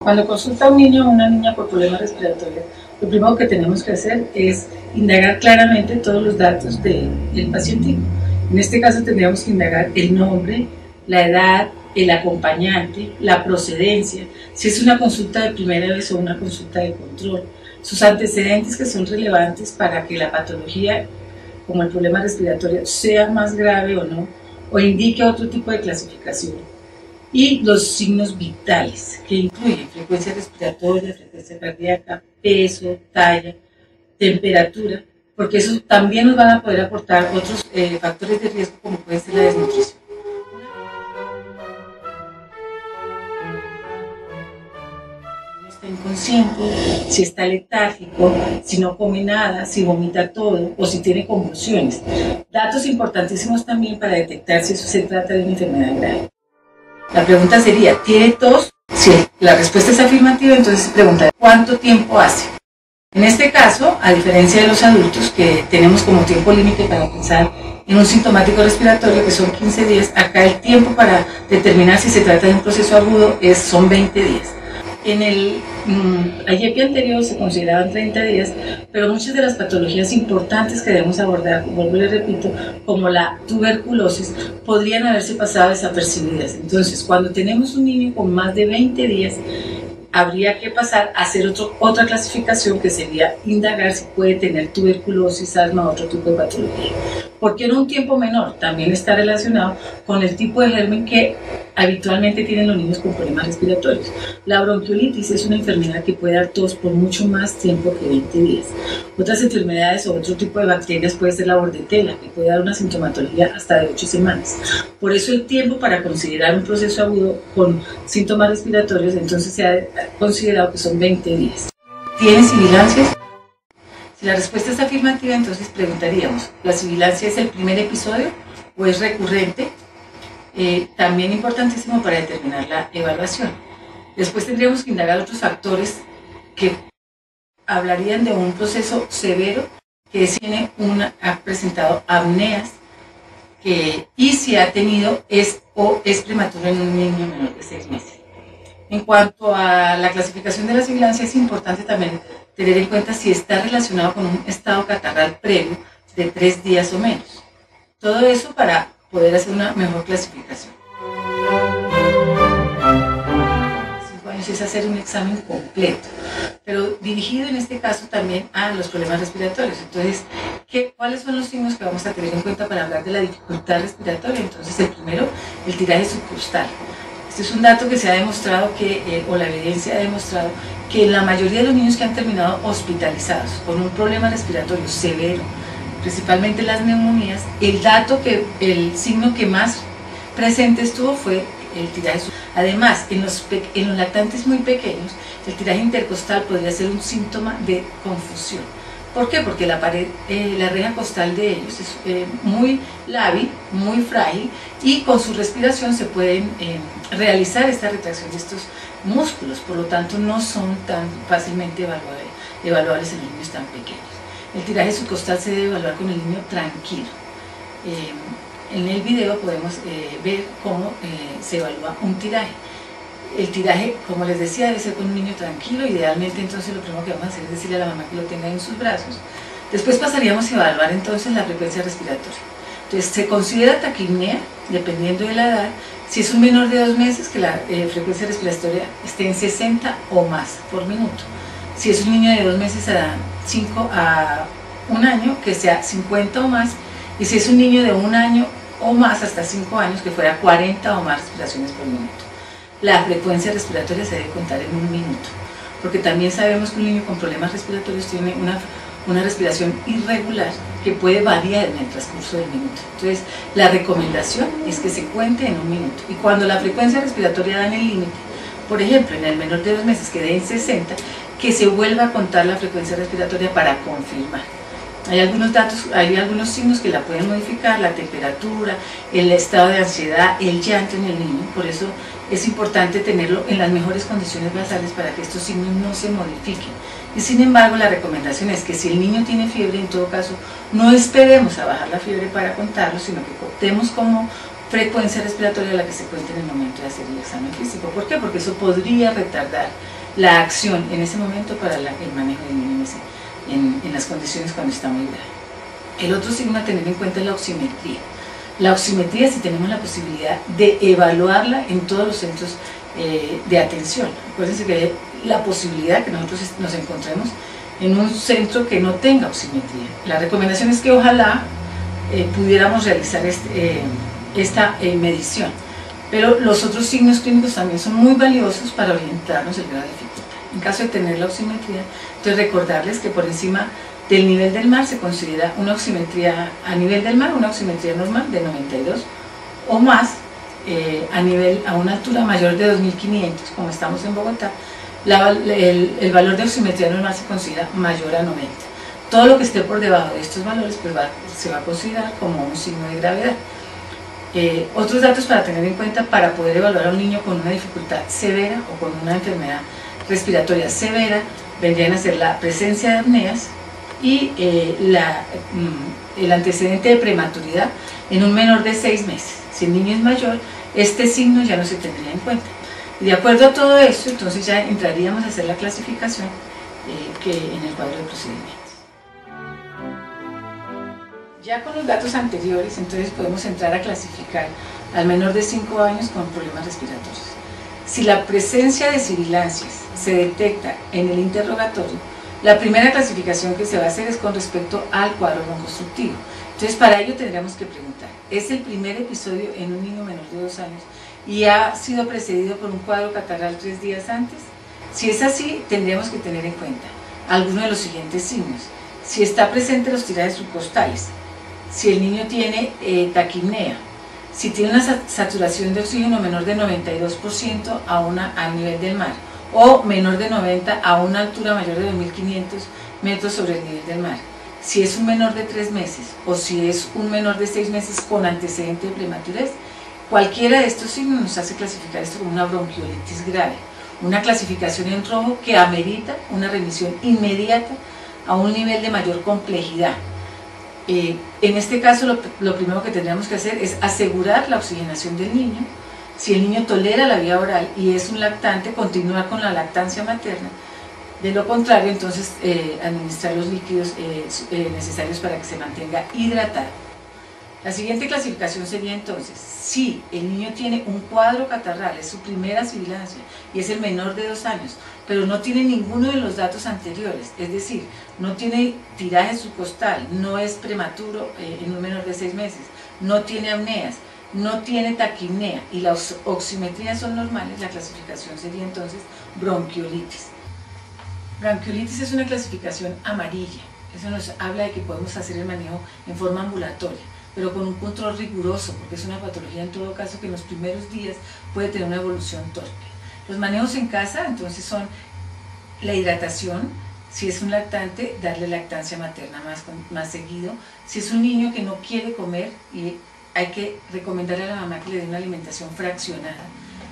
Cuando consulta un niño o una niña por problemas respiratorios, lo primero que tenemos que hacer es indagar claramente todos los datos del paciente. En este caso tendríamos que indagar el nombre, la edad, el acompañante, la procedencia, si es una consulta de primera vez o una consulta de control, sus antecedentes que son relevantes para que la patología, como el problema respiratorio, sea más grave o no, o indique otro tipo de clasificación. Y los signos vitales, que incluyen frecuencia respiratoria, frecuencia cardíaca, peso, talla, temperatura, porque eso también nos van a poder aportar otros factores de riesgo, como puede ser la desnutrición. Está inconsciente, si está letárgico, si no come nada, si vomita todo o si tiene convulsiones. Datos importantísimos también para detectar si eso se trata de una enfermedad grave. La pregunta sería, ¿tiene tos? Si la respuesta es afirmativa, entonces se pregunta, ¿cuánto tiempo hace? En este caso, a diferencia de los adultos, que tenemos como tiempo límite para pensar en un sintomático respiratorio, que son 15 días, acá el tiempo para determinar si se trata de un proceso agudo son 20 días. En el IEPI anterior se consideraban 30 días, pero muchas de las patologías importantes que debemos abordar, vuelvo y le repito, como la tuberculosis, podrían haberse pasado desapercibidas. Entonces, cuando tenemos un niño con más de 20 días, habría que pasar a hacer otra clasificación, que sería indagar si puede tener tuberculosis, asma o otro tipo de patología. ¿Por qué no un tiempo menor? También está relacionado con el tipo de germen que habitualmente tienen los niños con problemas respiratorios. La bronquiolitis es una enfermedad que puede dar tos por mucho más tiempo que 20 días. Otras enfermedades o otro tipo de bacterias puede ser la bordetela, que puede dar una sintomatología hasta de 8 semanas. Por eso el tiempo para considerar un proceso agudo con síntomas respiratorios, entonces se ha considerado que son 20 días. ¿Tiene sibilancias? Si la respuesta es afirmativa, entonces preguntaríamos, ¿la sibilancia es el primer episodio o es recurrente? También importantísimo para determinar la evaluación. Después tendríamos que indagar otros factores que hablarían de un proceso severo, que ha presentado apneas, y si ha tenido es prematuro en un niño menor de 6 meses. En cuanto a la clasificación de la sibilancia, es importante también tener en cuenta si está relacionado con un estado catarral previo de 3 días o menos. Todo eso para poder hacer una mejor clasificación. 5 años es hacer un examen completo, pero dirigido en este caso también a los problemas respiratorios. Entonces, ¿cuáles son los signos que vamos a tener en cuenta para hablar de la dificultad respiratoria? Entonces, el primero, el tiraje subcostal. Este es un dato que se ha demostrado o la evidencia ha demostrado que la mayoría de los niños que han terminado hospitalizados con un problema respiratorio severo, principalmente las neumonías, el signo que más presente estuvo fue el tiraje subcostal. Además, en los lactantes muy pequeños, el tiraje intercostal podría ser un síntoma de confusión. ¿Por qué? Porque la reja costal de ellos es muy lábil, muy frágil, y con su respiración se pueden realizar esta retracción de estos músculos, por lo tanto no son tan fácilmente evaluables en niños tan pequeños. El tiraje subcostal se debe evaluar con el niño tranquilo. En el video podemos ver cómo se evalúa un tiraje. El tiraje, como les decía, debe ser con un niño tranquilo. Idealmente, entonces, lo primero que vamos a hacer es decirle a la mamá que lo tenga en sus brazos. Después pasaríamos a evaluar entonces la frecuencia respiratoria. Entonces, se considera taquipnea, dependiendo de la edad. Si es un menor de 2 meses, que la frecuencia respiratoria esté en 60 o más por minuto. Si es un niño de 2 meses a 5 a 1 año, que sea 50 o más. Y si es un niño de 1 año o más hasta 5 años, que fuera 40 o más respiraciones por minuto. La frecuencia respiratoria se debe contar en 1 minuto, porque también sabemos que un niño con problemas respiratorios tiene una respiración irregular que puede variar en el transcurso del minuto. Entonces, la recomendación es que se cuente en 1 minuto. Y cuando la frecuencia respiratoria da en el límite, por ejemplo, en el menor de 2 meses que dé en 60, que se vuelva a contar la frecuencia respiratoria para confirmar. Hay algunos signos que la pueden modificar, la temperatura, el estado de ansiedad, el llanto en el niño. Por eso es importante tenerlo en las mejores condiciones basales para que estos signos no se modifiquen. Y sin embargo, la recomendación es que si el niño tiene fiebre, en todo caso, no esperemos a bajar la fiebre para contarlo, sino que contemos como frecuencia respiratoria la que se cuente en el momento de hacer el examen físico. ¿Por qué? Porque eso podría retardar la acción en ese momento para el manejo del niño en las condiciones cuando está muy grave. El otro signo a tener en cuenta es la oximetría. La oximetría, si tenemos la posibilidad de evaluarla en todos los centros de atención. Acuérdense que hay la posibilidad que nosotros nos encontremos en un centro que no tenga oximetría. La recomendación es que ojalá pudiéramos realizar esta medición, pero los otros signos clínicos también son muy valiosos para orientarnos el grado de dificultad. En caso de tener la oximetría, entonces recordarles que por encima del nivel del mar se considera una oximetría a nivel del mar, una oximetría normal de 92 o más, a una altura mayor de 2500, como estamos en Bogotá, el valor de oximetría normal se considera mayor a 90. Todo lo que esté por debajo de estos valores pues se va a considerar como un signo de gravedad. Otros datos para tener en cuenta para poder evaluar a un niño con una dificultad severa o con una enfermedad respiratoria severa vendrían a ser la presencia de apneas y el antecedente de prematuridad en un menor de 6 meses. Si el niño es mayor, este signo ya no se tendría en cuenta. Y de acuerdo a todo esto, entonces ya entraríamos a hacer la clasificación en el cuadro de procedimientos. Ya con los datos anteriores, entonces podemos entrar a clasificar al menor de 5 años con problemas respiratorios. Si la presencia de sibilancias se detecta en el interrogatorio, la primera clasificación que se va a hacer es con respecto al cuadro broncoobstructivo. Entonces, para ello tendríamos que preguntar, ¿es el primer episodio en un niño menor de 2 años y ha sido precedido por un cuadro catarral 3 días antes? Si es así, tendríamos que tener en cuenta algunos de los siguientes signos. Si está presente los tirajes subcostales, si el niño tiene taquipnea, si tiene una saturación de oxígeno menor de 92% a nivel del mar, o menor de 90 a una altura mayor de 2500 metros sobre el nivel del mar. Si es un menor de 3 meses o si es un menor de 6 meses con antecedente de prematurez, cualquiera de estos signos nos hace clasificar esto como una bronquiolitis grave, una clasificación en rojo que amerita una remisión inmediata a un nivel de mayor complejidad. En este caso lo primero que tendríamos que hacer es asegurar la oxigenación del niño. Si el niño tolera la vía oral y es un lactante, continuar con la lactancia materna. De lo contrario, entonces administrar los líquidos necesarios para que se mantenga hidratado. La siguiente clasificación sería entonces, si el niño tiene un cuadro catarral, es su primera sibilancia y es el menor de 2 años, pero no tiene ninguno de los datos anteriores, es decir, no tiene tiraje subcostal, no es prematuro en un menor de 6 meses, no tiene apneas, no tiene taquipnea y las oximetrías son normales, la clasificación sería entonces bronquiolitis. Bronquiolitis es una clasificación amarilla, eso nos habla de que podemos hacer el manejo en forma ambulatoria, pero con un control riguroso, porque es una patología en todo caso que en los primeros días puede tener una evolución torpe. Los manejos en casa entonces son la hidratación, si es un lactante, darle lactancia materna más seguido, si es un niño que no quiere comer y hay que recomendarle a la mamá que le dé una alimentación fraccionada.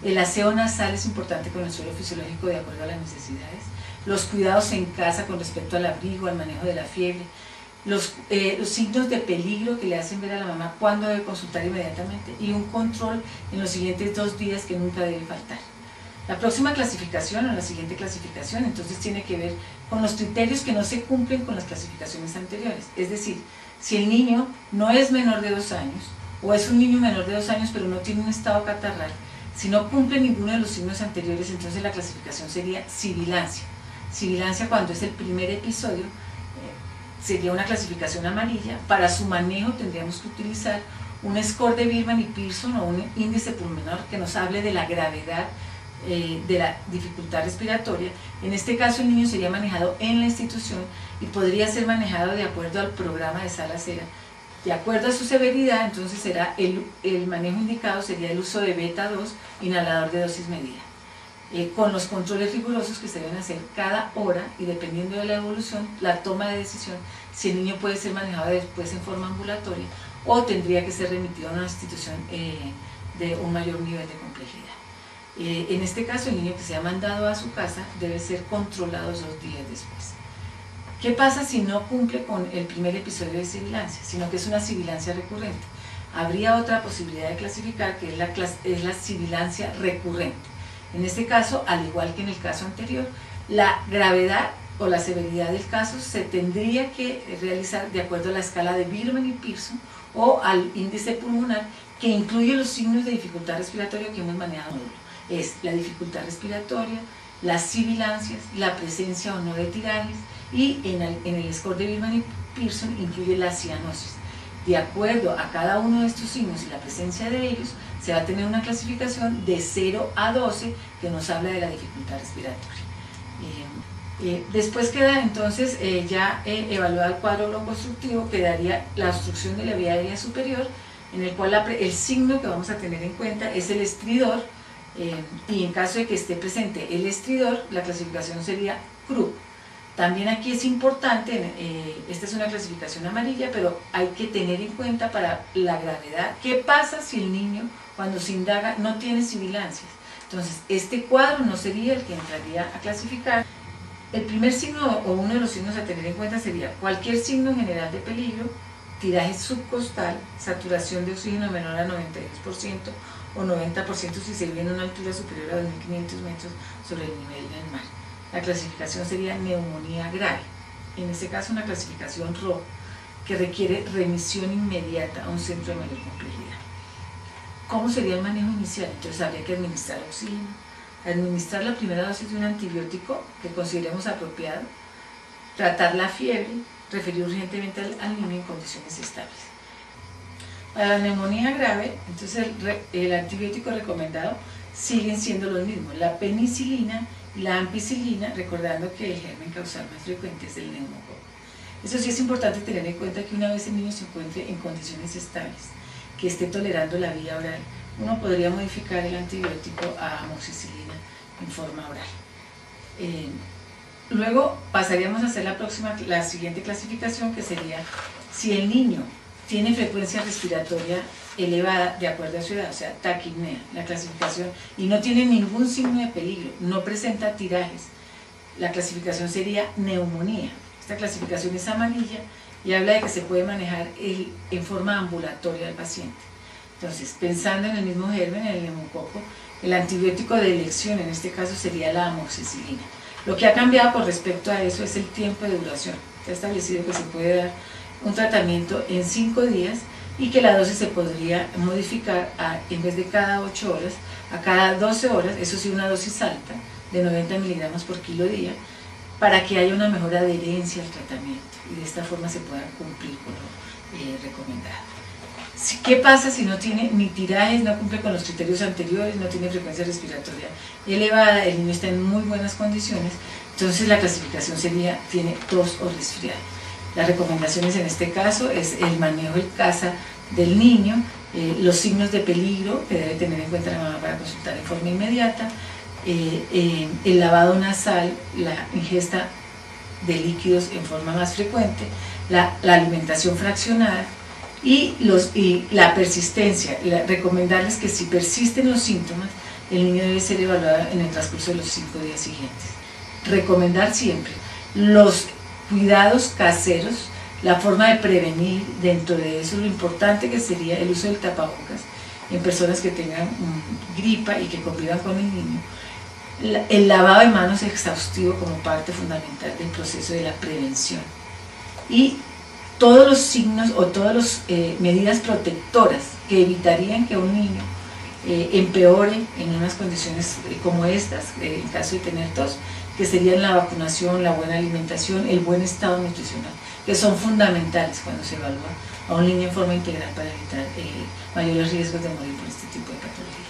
El aseo nasal es importante con el suelo fisiológico de acuerdo a las necesidades. Los cuidados en casa con respecto al abrigo, al manejo de la fiebre. Los signos de peligro que le hacen ver a la mamá cuándo debe consultar inmediatamente. Y un control en los siguientes 2 días que nunca debe faltar. La próxima clasificación o la siguiente clasificación entonces tiene que ver con los criterios que no se cumplen con las clasificaciones anteriores. Es decir, si el niño no es menor de 2 años, o es un niño menor de 2 años pero no tiene un estado catarral, si no cumple ninguno de los signos anteriores, entonces la clasificación sería sibilancia. Sibilancia cuando es el primer episodio, sería una clasificación amarilla. Para su manejo tendríamos que utilizar un score de Birman y Pearson o un índice pulmonar que nos hable de la gravedad de la dificultad respiratoria. En este caso el niño sería manejado en la institución y podría ser manejado de acuerdo al programa de sala cera. De acuerdo a su severidad, entonces será el manejo indicado sería el uso de beta 2, inhalador de dosis medida. Con los controles rigurosos que se deben hacer cada hora y dependiendo de la evolución, la toma de decisión, si el niño puede ser manejado después en forma ambulatoria o tendría que ser remitido a una institución de un mayor nivel de complejidad. En este caso, el niño que sea mandado a su casa debe ser controlado 2 días después. ¿Qué pasa si no cumple con el primer episodio de sibilancia, sino que es una sibilancia recurrente? Habría otra posibilidad de clasificar que es la sibilancia recurrente. En este caso, al igual que en el caso anterior, la gravedad o la severidad del caso se tendría que realizar de acuerdo a la escala de Birman y Pearson o al índice pulmonar, que incluye los signos de dificultad respiratoria que hemos manejado. Es la dificultad respiratoria, las sibilancias, la presencia o no de tirajes, y en el score de Birman y Pearson incluye la cianosis. De acuerdo a cada uno de estos signos y la presencia de ellos, se va a tener una clasificación de 0 a 12 que nos habla de la dificultad respiratoria. Después queda entonces, ya evaluado el cuadro broncoobstructivo, quedaría la obstrucción de la vía aérea superior, en el cual el signo que vamos a tener en cuenta es el estridor, y en caso de que esté presente el estridor, la clasificación sería Krupp. También aquí es importante, esta es una clasificación amarilla, pero hay que tener en cuenta para la gravedad, ¿qué pasa si el niño cuando se indaga no tiene sibilancias? Entonces, este cuadro no sería el que entraría a clasificar. El primer signo o uno de los signos a tener en cuenta sería cualquier signo general de peligro, tiraje subcostal, saturación de oxígeno menor a 92% o 90% si se vive en una altura superior a 2.500 metros sobre el nivel del mar. La clasificación sería neumonía grave, en este caso una clasificación RO, que requiere remisión inmediata a un centro de mayor complejidad. ¿Cómo sería el manejo inicial? Entonces habría que administrar oxígeno, administrar la primera dosis de un antibiótico que consideremos apropiado, tratar la fiebre, referir urgentemente al niño en condiciones estables. Para la neumonía grave, entonces el antibiótico recomendado siguen siendo los mismos, la penicilina y la ampicilina, recordando que el germen causal más frecuente es el neumococo. Eso sí es importante tener en cuenta que una vez el niño se encuentre en condiciones estables, que esté tolerando la vía oral, uno podría modificar el antibiótico a amoxicilina en forma oral. Luego pasaríamos a hacer la siguiente clasificación, que sería si el niño tiene frecuencia respiratoria elevada de acuerdo a su edad, o sea, taquipnea, la clasificación, y no tiene ningún signo de peligro, no presenta tirajes, la clasificación sería neumonía. Esta clasificación es amarilla y habla de que se puede manejar en forma ambulatoria al paciente. Entonces, pensando en el mismo germen, en el neumococo, el antibiótico de elección en este caso sería la amoxicilina. Lo que ha cambiado con respecto a eso es el tiempo de duración. Se ha establecido que se puede dar un tratamiento en 5 días y que la dosis se podría modificar en vez de cada 8 horas, a cada 12 horas, eso sí una dosis alta, de 90 miligramos por kilo día, para que haya una mejor adherencia al tratamiento y de esta forma se pueda cumplir con lo recomendado. ¿Qué pasa si no tiene ni tirajes, no cumple con los criterios anteriores, no tiene frecuencia respiratoria elevada, el niño está en muy buenas condiciones? Entonces la clasificación sería, tiene tos o resfriado. Las recomendaciones en este caso es el manejo en casa del niño, los signos de peligro que debe tener en cuenta la mamá para consultar en forma inmediata, el lavado nasal, la ingesta de líquidos en forma más frecuente, la alimentación fraccionada y la persistencia. Recomendarles que si persisten los síntomas, el niño debe ser evaluado en el transcurso de los 5 días siguientes. Recomendar siempre los cuidados caseros, la forma de prevenir, dentro de eso lo importante que sería el uso del tapabocas en personas que tengan gripa y que convivan con el niño, el lavado de manos exhaustivo como parte fundamental del proceso de la prevención, y todos los signos o todas las medidas protectoras que evitarían que un niño empeore en unas condiciones como estas, en caso de tener tos, que serían la vacunación, la buena alimentación, el buen estado nutricional, que son fundamentales cuando se evalúa a un niño en forma integral para evitar mayores riesgos de morir por este tipo de patologías.